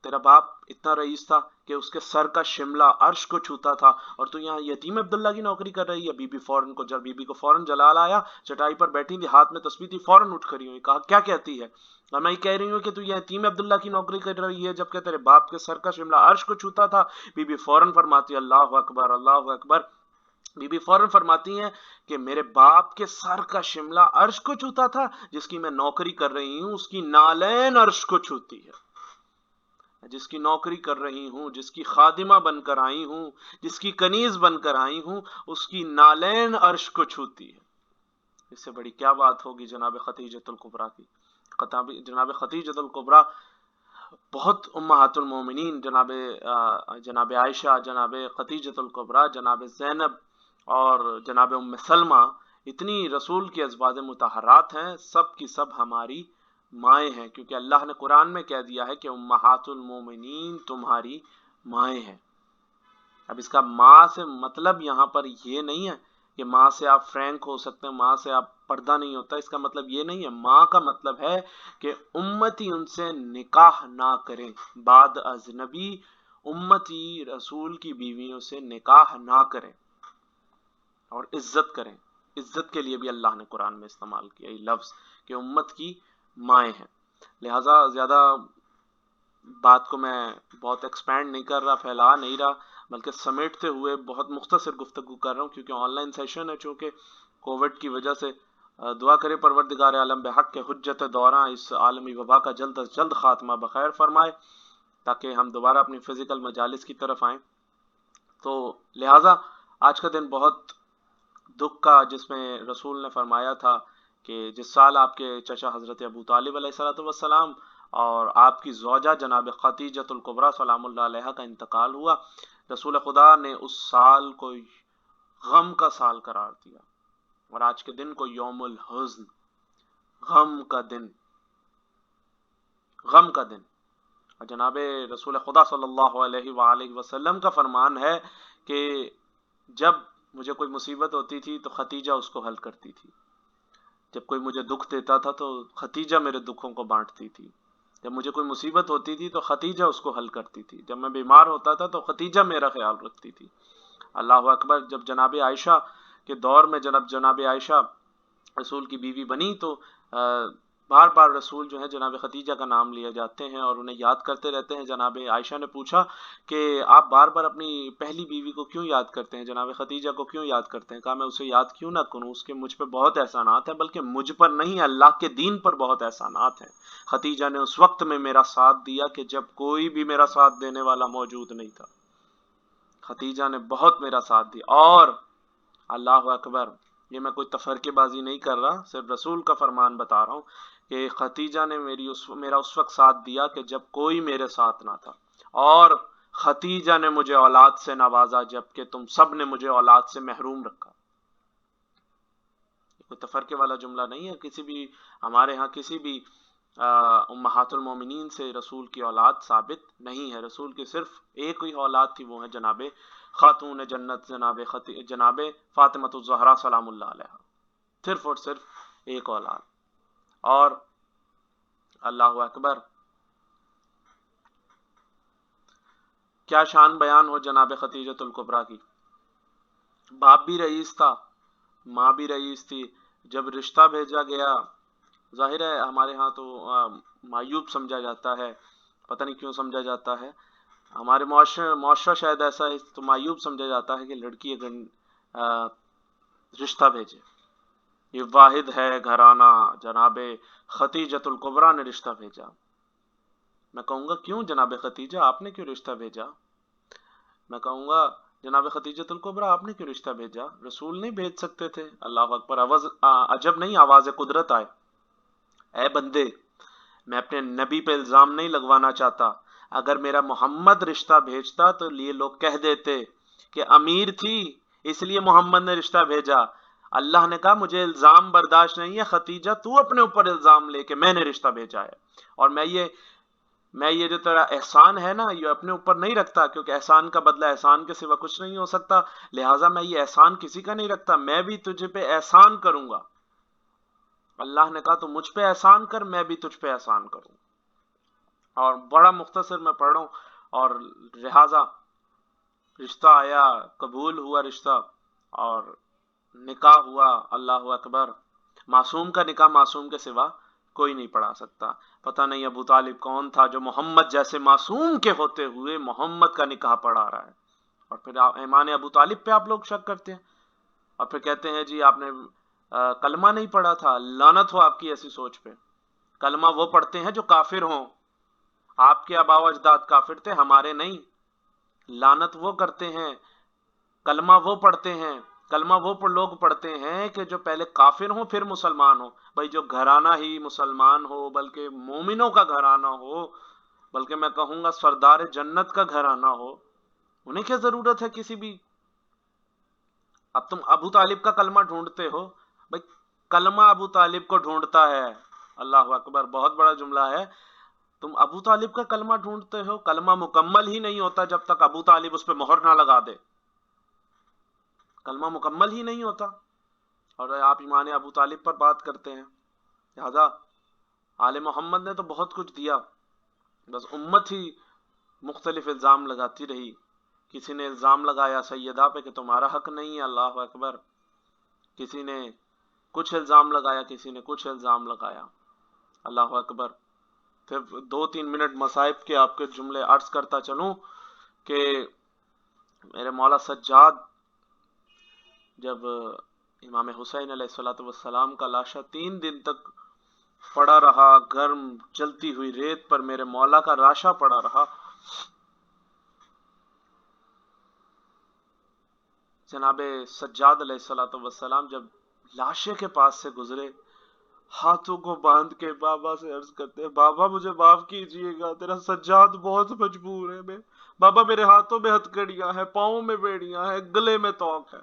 تیرا باپ اتنا رئیس تھا کہ اس کے سر کا شملہ عرش کو چھوتا تھا، اور تو یہاں یتیم عبداللہ کی نوکری کر رہی ہے۔ بی بی کو فوراً جلال آیا، چٹائی پر بیٹھی تھی، ہاتھ میں تسبیح تھی، فوراً اٹھ کھڑی ہوئی، کہا کیا کہتی ہے؟ اور میں یہ کہہ رہی ہوں کہ تو یہ یتیم عبداللہ کی نوکری کر رہی ہے جبکہ تیرے باپ کے سر کا شملہ عرش کو چھوتا تھا۔ بی بی فوراً فرماتی اللہ اکبر، اللہ اکبر۔ بی بی فوراً فرماتی ہیں کہ میرے باپ کے سر کا شملہ عرش کو چھوتا تھا، جس کی میں نوکری کر رہی ہوں اس کی نالین عرش کو چھوتی ہے، جس کی نوکری کر رہی ہوں، جس کی خادمہ بن کر آئی ہوں، جس کی کنیز بن کر آئی ہوں، اس کی نالین عرش کو چھوتی ہے۔ اس سے بڑی کیا بات ہوگی جناب خدیجۃ الکبریٰ کی۔ جناب خدیجۃ الکبریٰ بہت امہات المومنین، جناب عائشہ، جناب خدیجۃ الکبریٰ، جناب زینب اور جناب ام سلمہ، اتنی رسول کی ازواج مطہرات ہیں، سب کی سب ہماری مائیں ہیں، کیونکہ اللہ نے قرآن میں کہہ دیا ہے کہ امہات المومنین تمہاری مائیں ہیں۔ اب اس کا ماں سے مطلب یہاں پر یہ نہیں ہے کہ ماں سے آپ فرینک ہو سکتے ہیں، ماں سے آپ پردہ نہیں ہوتا، اس کا مطلب یہ نہیں ہے. ماں کا مطلب ہے کہ امتی ان سے نکاح نہ کریں، بعد اجنبی امتی رسول کی بیویوں سے نکاح نہ کریں اور عزت کریں. عزت کے لیے بھی اللہ نے قرآن میں استعمال کیا یہ لفظ کہ امت کی مائیں ہیں. لہٰذا زیادہ بات کو میں بہت ایکسپینڈ نہیں کر رہا، پھیلا نہیں رہا، بلکہ سمیٹتے ہوئے بہت مختصر گفتگو کر رہا ہوں، کیونکہ آن لائن سیشن ہے چونکہ کووڈ کی وجہ سے. دعا کرے پروردگار عالم بحق کے حجت دوراں اس عالمی وبا کا جلد از جلد خاتمہ بخیر فرمائے تاکہ ہم دوبارہ اپنی فزیکل مجالس کی طرف آئیں. تو لہٰذا آج کا دن بہت دکھ کا، جس میں رسول نے فرمایا تھا کہ جس سال آپ کے چچا حضرت ابو طالب علیہ السلام اور آپ کی زوجہ جناب خدیجۃ الکبریٰ سلام اللہ علیہ کا انتقال ہوا، رسول خدا نے اس سال کو غم کا سال قرار دیا، اور آج کے دن کو یوم الحزن، غم کا دن. اور جناب رسول خدا صلی اللہ علیہ وآلہ وسلم کا فرمان ہے کہ جب مجھے کوئی مصیبت ہوتی تھی تو ختیجہ اس کو حل کرتی تھی، جب کوئی مجھے دکھ دیتا تھا تو ختیجہ میرے دکھوں کو بانٹتی تھی، جب مجھے کوئی مصیبت ہوتی تھی تو ختیجہ اس کو حل کرتی تھی، جب میں بیمار ہوتا تھا تو ختیجہ میرا خیال رکھتی تھی. اللہ اکبر. جب جناب عائشہ کے دور میں جناب عائشہ رسول کی بیوی بنی تو بار بار رسول جو ہے جناب خدیجہ کا نام لیے جاتے ہیں اور انہیں یاد کرتے رہتے ہیں. جناب عائشہ نے پوچھا کہ آپ بار بار اپنی پہلی بیوی کو کیوں یاد کرتے ہیں، جناب خدیجہ کو کیوں یاد کرتے ہیں؟ کہا میں اسے یاد کیوں نہ کروں، اس کے مجھ پہ بہت احسانات ہیں، بلکہ مجھ پر نہیں، اللہ کے دین پر بہت احسانات ہیں. خدیجہ نے اس وقت میں میرا ساتھ دیا کہ جب کوئی بھی میرا ساتھ دینے والا موجود نہیں تھا. خدیجہ نے بہت میرا ساتھ دیا. اور اللہ اکبر، یہ میں کوئی تفرقے بازی نہیں کر رہا، صرف رسول کا فرمان بتا رہا ہوں کہ خدیجہ نے میرا اس وقت ساتھ دیا کہ جب کوئی میرے ساتھ نہ تھا، اور خدیجہ نے مجھے اولاد سے نوازا جبکہ تم سب نے مجھے اولاد سے محروم رکھا. کوئی تفرقے والا جملہ نہیں ہے. کسی بھی ہمارے ہاں کسی بھی امہات المومنین سے رسول کی اولاد ثابت نہیں ہے. رسول کی صرف ایک ہی اولاد تھی، وہ ہے جناب خاتون جنت جناب فاطمۃ الزہرا سلام اللہ علیہ، صرف اور صرف ایک اولاد. اور اللہ اکبر، کیا شان بیان ہو جناب خدیجۃ الکبریٰ کی. باپ بھی رئیس تھا، ماں بھی رئیس تھی. جب رشتہ بھیجا گیا، ظاہر ہے ہمارے ہاں تو معیوب سمجھا جاتا ہے، پتہ نہیں کیوں سمجھا جاتا ہے، ہمارے معاشرہ شاید ایسا ہے تو معیوب سمجھا جاتا ہے کہ لڑکی اگر رشتہ بھیجے. یہ واحد ہے گھرانہ، جناب خدیجۃ الکبریٰ نے رشتہ بھیجا. میں کہوں گا کیوں جناب خدیجہ آپ نے کیوں رشتہ بھیجا؟ میں کہوں گا جناب خدیجۃ الکبریٰ آپ نے کیوں رشتہ بھیجا؟ رسول نہیں بھیج سکتے تھے؟ اللہ اکبر. عجب نہیں آواز قدرت آئے. اے بندے، میں اپنے نبی پہ الزام نہیں لگوانا چاہتا، اگر میرا محمد رشتہ بھیجتا تو یہ لوگ کہہ دیتے کہ امیر تھی اس لیے محمد نے رشتہ بھیجا. اللہ نے کہا مجھے الزام برداشت نہیں ہے، خدیجہ تو اپنے اوپر الزام لے کہ میں نے رشتہ بھیجا ہے، اور میں یہ جو تیرا احسان ہے نا یہ اپنے اوپر نہیں رکھتا، کیونکہ احسان کا بدلہ احسان کے سوا کچھ نہیں ہو سکتا. لہٰذا میں یہ احسان کسی کا نہیں رکھتا، میں بھی تجھے پہ احسان کروں گا. اللہ نے کہا تو مجھ پہ احسان کر، میں بھی تجھ پہ احسان کروں. اور بڑا مختصر میں پڑھ رہا ہوں. اور لہٰذا رشتہ آیا، قبول ہوا رشتہ، اور نکاح ہوا. اللہ اکبر. معصوم کا نکاح معصوم کے سوا کوئی نہیں پڑھا سکتا. پتہ نہیں ابو طالب کون تھا جو محمد جیسے معصوم کے ہوتے ہوئے محمد کا نکاح پڑھا رہا ہے، اور پھر ایمان ابو طالب پہ آپ لوگ شک کرتے ہیں، اور پھر کہتے ہیں جی آپ نے کلمہ نہیں پڑھا تھا. لعنت ہو آپ کی ایسی سوچ پہ. کلمہ وہ پڑھتے ہیں جو کافر ہوں. آپ کے آباء و اجداد کافر تھے، ہمارے نہیں. لعنت وہ کرتے ہیں، کلمہ وہ پڑھتے ہیں، کلمہ وہ لوگ پڑھتے ہیں کہ جو پہلے کافر ہوں پھر مسلمان ہوں. بھائی جو گھرانہ ہی مسلمان ہو، بلکہ مومنوں کا گھرانہ ہو، بلکہ میں کہوں گا سردار جنت کا گھرانہ ہو، انہیں کیا ضرورت ہے کسی بھی. اب تم ابو طالب کا کلمہ ڈھونڈتے ہو، بھائی کلمہ ابو طالب کو ڈھونڈتا ہے. اللہ اکبر. بہت بڑا جملہ ہے. تم ابو طالب کا کلمہ ڈھونڈتے ہو، کلمہ مکمل ہی نہیں ہوتا جب تک ابو طالب اس پہ مہر نہ لگا دے. کلمہ مکمل ہی نہیں ہوتا، اور آپ ایمان ابو طالب پر بات کرتے ہیں. لہذا آل محمد نے تو بہت کچھ دیا، بس امت ہی مختلف الزام لگاتی رہی. کسی نے الزام لگایا سیدہ پہ کہ تمہارا حق نہیں ہے، اللہ اکبر. کسی نے کچھ الزام لگایا، کسی نے کچھ الزام لگایا، اللہ اکبر. پھر 2-3 منٹ مصائب کے آپ کے جملے عرض کرتا چلوں کہ میرے مولا سجاد جب امام حسین علیہ الصلوۃ والسلام کا لاشا 3 دن تک پڑا رہا، گرم جلتی ہوئی ریت پر میرے مولا کا لاشا پڑا رہا، جناب سجاد علیہ الصلوۃ والسلام جب لاشے کے پاس سے گزرے، ہاتھوں کو باندھ کے بابا سے عرض کرتے ہیں بابا مجھے معاف کیجیے گا، تیرا سجاد بہت مجبور ہے. بابا میرے ہاتھوں میں ہتھکڑیاں ہیں، پاؤں میں بیڑیاں ہیں، گلے میں توق ہے،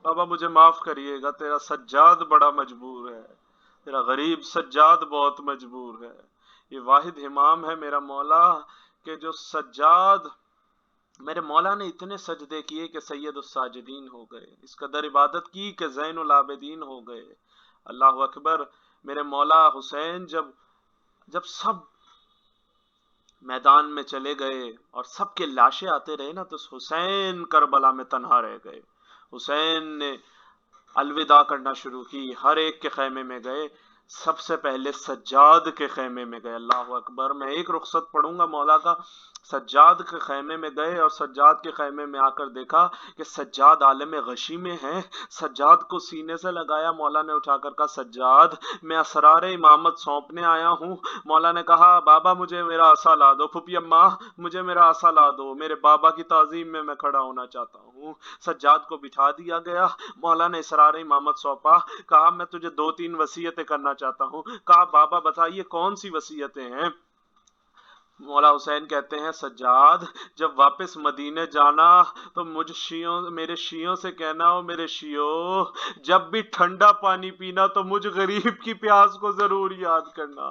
بابا مجھے معاف کریے گا، تیرا سجاد بڑا مجبور ہے، تیرا غریب سجاد بہت مجبور ہے. یہ واحد امام ہے میرا مولا کہ جو سجاد، میرے مولا نے اتنے سجدے کیے کہ سید الساجدین ہو گئے، اس قدر عبادت کی کہ زین العابدین ہو گئے. اللہ اکبر. میرے مولا حسین جب سب میدان میں چلے گئے اور سب کے لاشیں آتے رہے نا، تو حسین کربلا میں تنہا رہ گئے. حسین نے الوداع کرنا شروع کی، ہر ایک کے خیمے میں گئے، سب سے پہلے سجاد کے خیمے میں گئے. اللہ اکبر. میں ایک رخصت پڑھوں گا مولا کا. سجاد کے خیمے میں گئے اور سجاد کے خیمے میں آ کر دیکھا کہ سجاد عالم غشی میں ہیں. سجاد کو سینے سے لگایا، مولا نے اٹھا کر کہا سجاد میں اسرار امامت سونپنے آیا ہوں. مولا نے کہا بابا مجھے میرا عصا لا دو، پھپھی اماں مجھے میرا عصا لا دو، میرے بابا کی تعظیم میں کھڑا ہونا چاہتا ہوں. سجاد کو بٹھا دیا گیا. مولا نے اسرار امامت سونپا، کہا میں تجھے 2-3 وصیتیں کرنا چاہتا ہوں. کہا بابا بتائیے کون سی وصیتیں ہیں؟ مولا حسین کہتے ہیں سجاد جب واپس مدینے جانا تو میرے شیعوں سے کہنا، ہو میرے شیعوں جب بھی ٹھنڈا پانی پینا تو مجھ غریب کی پیاس کو ضرور یاد کرنا.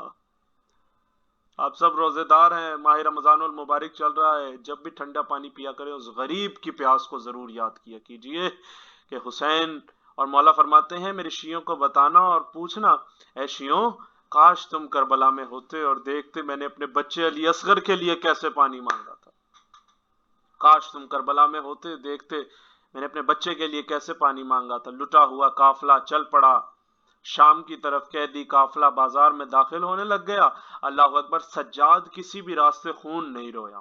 آپ سب روزے دار ہیں، ماہ رمضان المبارک چل رہا ہے، جب بھی ٹھنڈا پانی پیا کرے اس غریب کی پیاس کو ضرور یاد کیا کیجئے کہ حسین. اور مولا فرماتے ہیں میرے شیعوں کو بتانا اور پوچھنا، اے شیعوں کاش تم کربلا میں ہوتے اور دیکھتے میں نے اپنے بچے علی اصغر کے لیے کیسے پانی مانگا تھا. کاش تم کربلا میں ہوتے، دیکھتے میں نے اپنے بچے کے لیے کیسے پانی مانگا تھا. لٹا ہوا قافلہ چل پڑا شام کی طرف، قیدی قافلہ بازار میں داخل ہونے لگ گیا. اللہ اکبر. سجاد کسی بھی راستے خون نہیں رویا.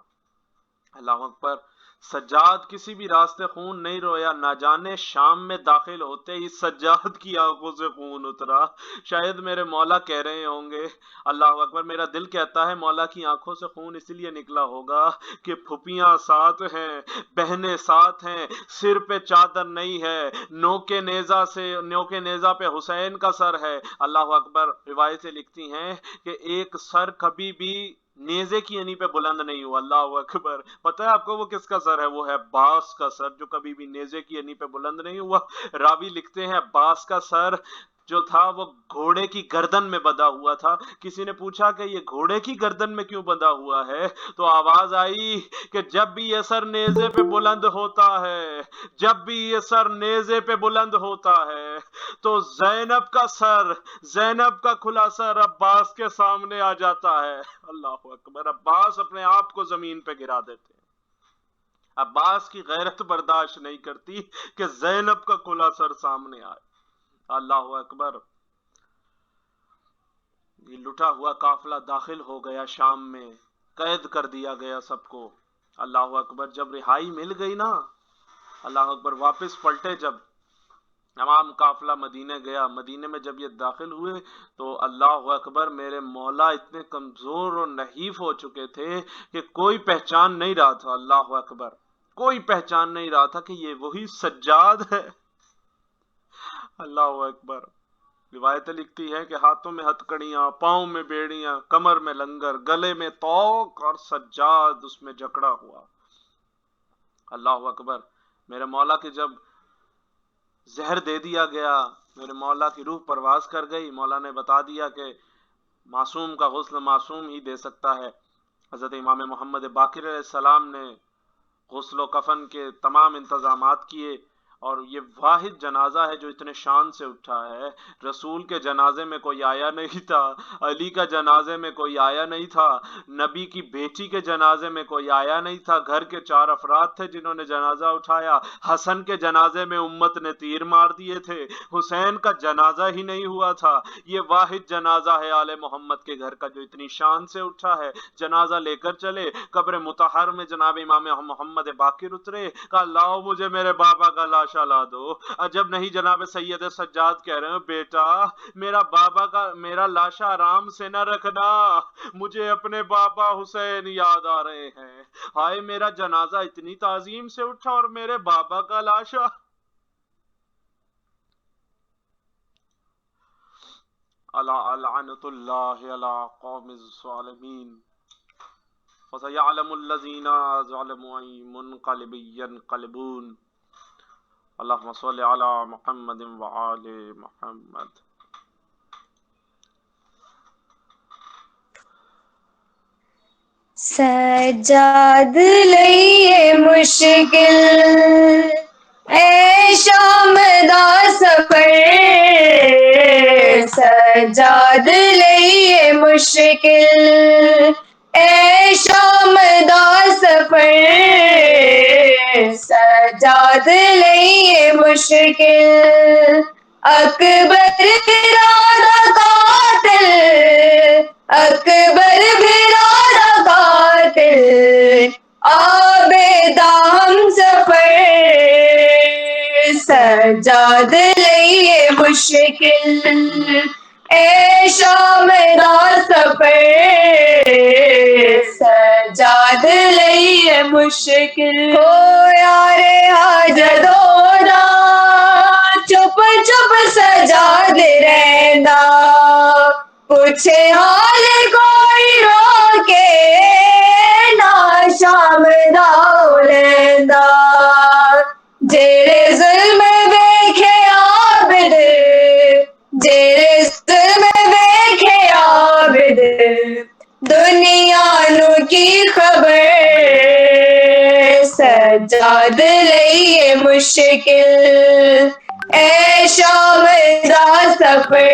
اللہ اکبر. سجاد کسی بھی راستے خون نہیں رویا. نہ جانے شام میں داخل ہوتے ہی سجاد کی آنکھوں سے خون اترا. شاید میرے مولا کہہ رہے ہوں گے، اللہ اکبر، میرا دل کہتا ہے مولا کی آنکھوں سے خون اس لیے نکلا ہوگا کہ پھپھیاں ساتھ ہیں، بہنیں ساتھ ہیں، سر پہ چادر نہیں ہے، نوکے نیزہ پہ حسین کا سر ہے. اللہ اکبر. روایتیں لکھتی ہیں کہ ایک سر کبھی بھی نیزے کی ینی پہ بلند نہیں ہوا. اللہ اکبر. پتہ ہے آپ کو وہ کس کا سر ہے؟ وہ ہے باس کا سر، جو کبھی بھی نیزے کی ینی پہ بلند نہیں ہوا. راوی لکھتے ہیں باس کا سر جو تھا وہ گھوڑے کی گردن میں بندھا ہوا تھا. کسی نے پوچھا کہ یہ گھوڑے کی گردن میں کیوں بندھا ہوا ہے؟ تو آواز آئی کہ جب بھی یہ سر نیزے پہ بلند ہوتا ہے، جب بھی یہ سر نیزے پہ بلند ہوتا ہے تو زینب کا سر، زینب کا کھلا سر عباس کے سامنے آ جاتا ہے. اللہ اکبر. عباس اپنے آپ کو زمین پہ گرا دیتے. عباس کی غیرت برداشت نہیں کرتی کہ زینب کا کھلا سر سامنے آئے. اللہ اکبر. یہ لٹا ہوا قافلہ داخل ہو گیا شام میں، قید کر دیا گیا سب کو. اللہ اکبر. جب رہائی مل گئی نا، اللہ اکبر، واپس پلٹے جب تمام قافلہ مدینے گیا. مدینے میں جب یہ داخل ہوئے تو اللہ اکبر، میرے مولا اتنے کمزور اور نحیف ہو چکے تھے کہ کوئی پہچان نہیں رہا تھا. اللہ اکبر. کوئی پہچان نہیں رہا تھا کہ یہ وہی سجاد ہے. اللہ اکبر. روایتیں لکھتی ہے کہ ہاتھوں میں ہتھکڑیاں، پاؤں میں بیڑیاں، کمر میں لنگر، گلے میں توق اور سجاد اس میں جکڑا ہوا. اللہ اکبر. میرے مولا کے جب زہر دے دیا گیا، میرے مولا کی روح پرواز کر گئی. مولا نے بتا دیا کہ معصوم کا غسل معصوم ہی دے سکتا ہے. حضرت امام محمد باقر علیہ السلام نے غسل و کفن کے تمام انتظامات کیے اور یہ واحد جنازہ ہے جو اتنے شان سے اٹھا ہے. رسول کے جنازے میں کوئی آیا نہیں تھا، علی کا جنازے میں کوئی آیا نہیں تھا، نبی کی بیٹی کے جنازے میں کوئی آیا نہیں تھا. گھر کے 4 افراد تھے جنہوں نے جنازہ اٹھایا. حسن کے جنازے میں امت نے تیر مار دیے تھے، حسین کا جنازہ ہی نہیں ہوا تھا. یہ واحد جنازہ ہے آل محمد کے گھر کا جو اتنی شان سے اٹھا ہے. جنازہ لے کر چلے قبر مطہر میں، جناب امام محمد باقر اترے، کہا لاؤ مجھے میرے بابا کا لاشا لا دو. عجب نہیں جناب سید سجاد کہہ رہے ہیں بیٹا میرا بابا کا میرا لاشا آرام سے نہ رکھنا، مجھے اپنے بابا حسین یاد آ رہے ہیں. ہائے میرا جنازہ اتنی تعظیم سے اٹھا اور میرے بابا کا لاشا. الا لعنت اللہ علی قوم الظالمین فسيعلم الذين ظلموا أي منقلب ينقلبون. اللهم صل على محمد وآل محمد. سجاد لئیے مشکل اے شام دا سفر، سجاد لئیے مشکل اے شام دا سفر، سجاد لئیے مشکل اکبر بھرا قاتل، اکبر بھرا قاتل آبیدہ ہم سفر، سجاد لئیے مشکل اے شام دا سفر، سجاد لئیے مشکل ہو یار حاجدوں دا چپ چپ سجاد رہندا، پوچھے حال کوئی رو کے نہ شام دا لیندا، جیڑے ظلم ویکھے عابد، جیڑے ظلم ویکھے عابد دنیا نو کی خبر، سجاد لئیے مشکل اے شام دا سفر،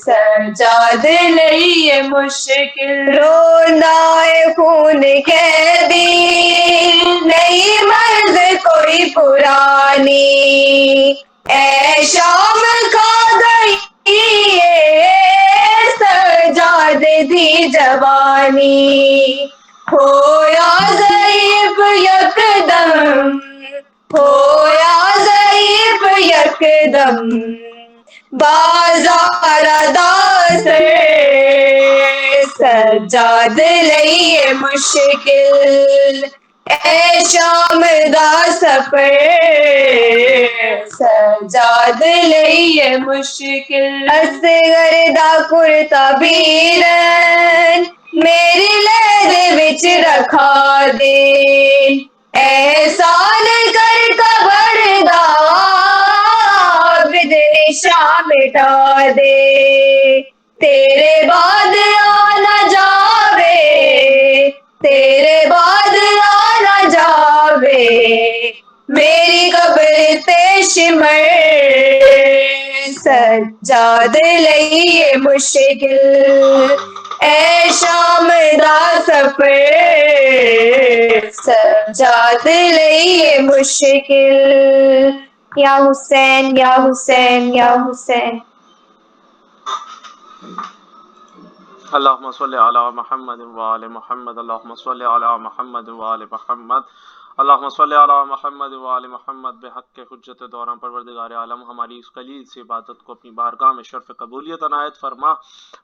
سجاد لئیے مشکل روندا اے خون قیدی نہیں مرض کوئی پرانی، اے شام کھا گئی سجاد دی جوانی، ہویا ضعیف یکدم، ہویا ضعیف یکدم بازار دا سر، سجاد لئیے مشکل اے شام دا سفر، سجاد لئیے مشکل اصغر دا کرتا بیرن میری لہد وچ رکھا دے، احسان کر قبر دا عابد نشاں مٹا دے، تیرے بعد آنا جاوے، تیرے بعد آنا جاوے میری قبر تے شمر، سجاد لئیے مشکل اے شام دا سفر، سجاد لئیے مشکل یا حسین یا حسین یا حسین. اللهم صل على محمد وآل محمد. اللهم صل على محمد وآل محمد. اللهم صل على محمد وآل محمد. بحق حجت دوراں پروردگار عالم ہماری اس قلیل سی عبادت کو اپنی بارگاہ میں شرف قبولیت عنایت فرما.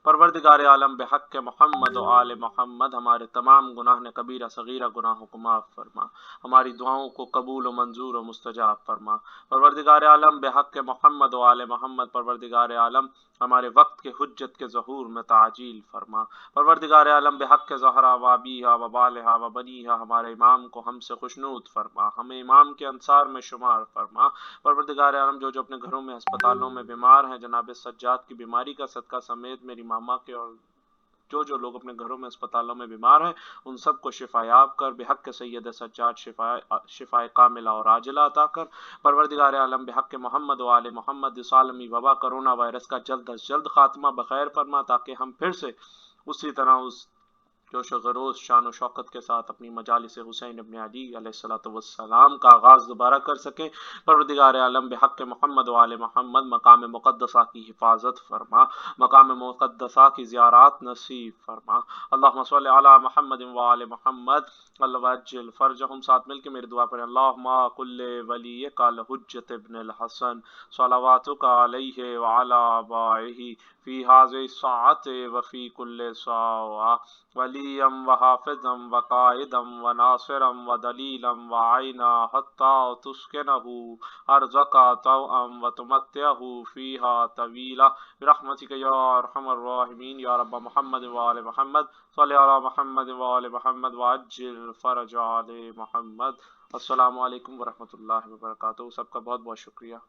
پروردگار عالم بحق محمد و آل محمد ہمارے تمام گناہ نے کبیرہ صغیرہ گناہوں کو معاف فرما، ہماری دعاؤں کو قبول و منظور و مستجاب فرما. پروردگار عالم بحق محمد و آل محمد، پروردگار عالم ہمارے وقت کے حجت کے ظہور میں تعجیل فرما. پروردگار عالم بحق زہرا و ابیہا و بالہا و بنیہا ہمارے امام کو ہم سے خوشنود فرما، ہمیں امام کے انصار میں شمار فرما. پروردگار عالم جو اپنے گھروں میں ہسپتالوں میں بیمار ہیں، جناب سجاد کی بیماری کا صدقہ سمیت میری ماما کے اور جو لوگ اپنے گھروں میں اسپتالوں میں بیمار ہیں ان سب کو شفا یاب کر، بحق سید سجاد شفا کاملہ اور عاجلہ عطا کر۔ پروردگار عالم بحق محمد و آل محمد اس عالمی وبا کرونا وائرس کا جلد از جلد خاتمہ بخیر فرما، تاکہ ہم پھر سے اسی طرح اس جوش و خروش شان و شوقت کے ساتھ اپنی مجالس حسین ابن علی علیہ الصلوۃ والسلام کا آغاز دوبارہ کر سکیں۔ پروردگار عالم بحق محمد و آل محمد مقام مقدسہ کی حفاظت فرما، مقام مقدسہ کی زیارات نصیب فرما۔ اللہم صلی علی محمد و آل محمد وعجل فرجہم، ساتھ مل کے میری دعا پڑھیں۔ اللہم کل ولیک الحجۃ ابن الحسن صلواتک علیہ وعلی آبائہ فی هذه الساعة وفی کل ساعة ولیا وحافظا وقائدا وناصرا ودلیلا وعینا حتی تسکنہ ارضک طوعا وتمتعہ فیها طویلا برحمتک یا ارحم الراحمین یا رب محمد وآل محمد صلی علی محمد وآل محمد وعجل فرج آل محمد۔ السلام علیکم ورحمۃ اللہ وبرکاتہ۔ سب کا بہت بہت شکریہ۔